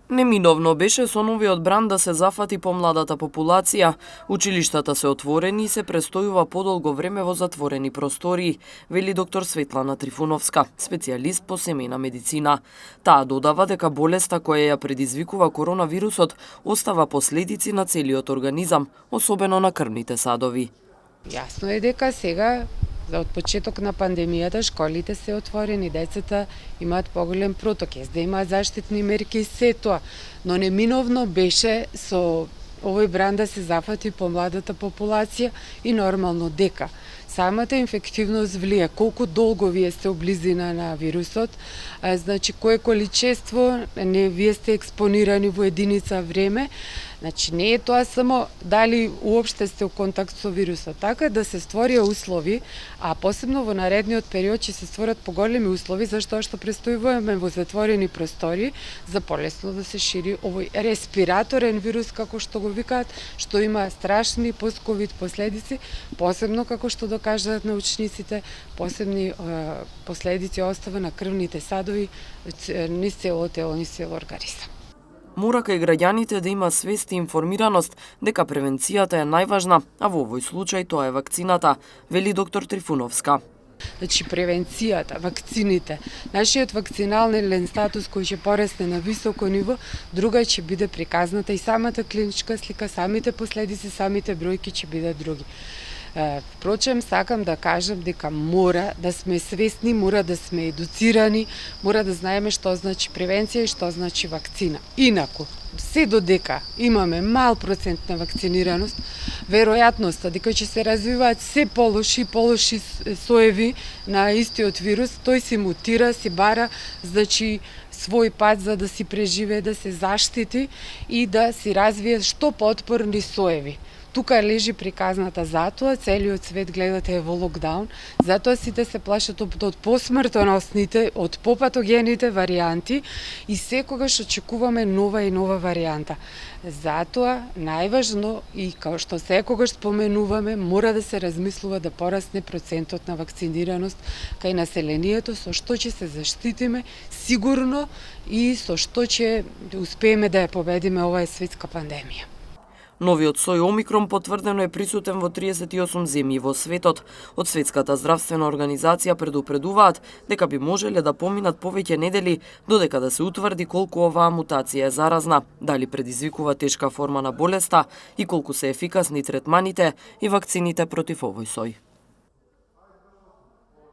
Неминовно беше со новиот бранд да се зафати помладата популација. Училиштата се отворени и се престојува подолго време во затворени простории, вели доктор Светлана Трифуновска, специјалист по семејна медицина. Таа додава дека болеста која ја предизвикува коронавирусот остава последици на целиот организам, особено на крвните садови. Јасно е дека сега од почеток на пандемијата школите се отворени, децата имаат поголем проток, да имаат заштитни мерки и се тоа, но неминовно беше со овој бранд да се зафати помладата популација и нормално дека самата инфективност влие, колку долго вие сте у близина на вирусот, значи кое количество не вие сте експонирани во единица време. Значи не е тоа само дали уопште сте у контакт со вирусот, така да се створија услови, а посебно во наредниот период ќе се створат поголеми услови зашто што престојуваме во затворени простори за полесно да се шири овој респираторен вирус како што го викаат, што има страшни постковид последици, посебно како што докажаат научниците, посебни последици остава на крвните садови низ цело тело, низ цел организам. Мора кај граѓаните да има свест и информираност дека превенцијата е најважна, а во овој случај тоа е вакцината, вели доктор Трифуновска. Значи превенцијата, вакцините, нашиот вакцинален статус кој ќе порасне на високо ниво, друга ќе биде приказната и самата клиничка слика, самите последици, самите бројки ќе бидат други. Впрочем, сакам да кажам дека мора да сме свесни, мора да сме едуцирани, мора да знаеме што значи превенција и што значи вакцина. Инаку, се додека имаме мал процент на вакцинираност, веројатноста дека ќе се развиваат се полоши и полоши соеви на истиот вирус, тој се мутира, се бара, значи свој пат за да си преживее, да се заштити и да си развие што поотпорни соеви. Тука лежи приказната, затоа целиот свет гледате е во локдаун, затоа сите се плашат од посмртоносните, од попатогените варијанти и секогаш очекуваме нова и нова варијанта. Затоа најважно и као што секогаш споменуваме, мора да се размислува да порасне процентот на вакцинираност кај населението, со што ќе се заштитиме сигурно и со што ќе успееме да ја победиме оваа светска пандемија. Новиот сој Омикрон потврдено е присутен во 38 земји во светот. Од Светската здравствена организација предупредуваат дека би можеле да поминат повеќе недели додека да се утврди колку оваа мутација е заразна, дали предизвикува тешка форма на болеста и колку се ефикасни третманите и вакцините против овој сој.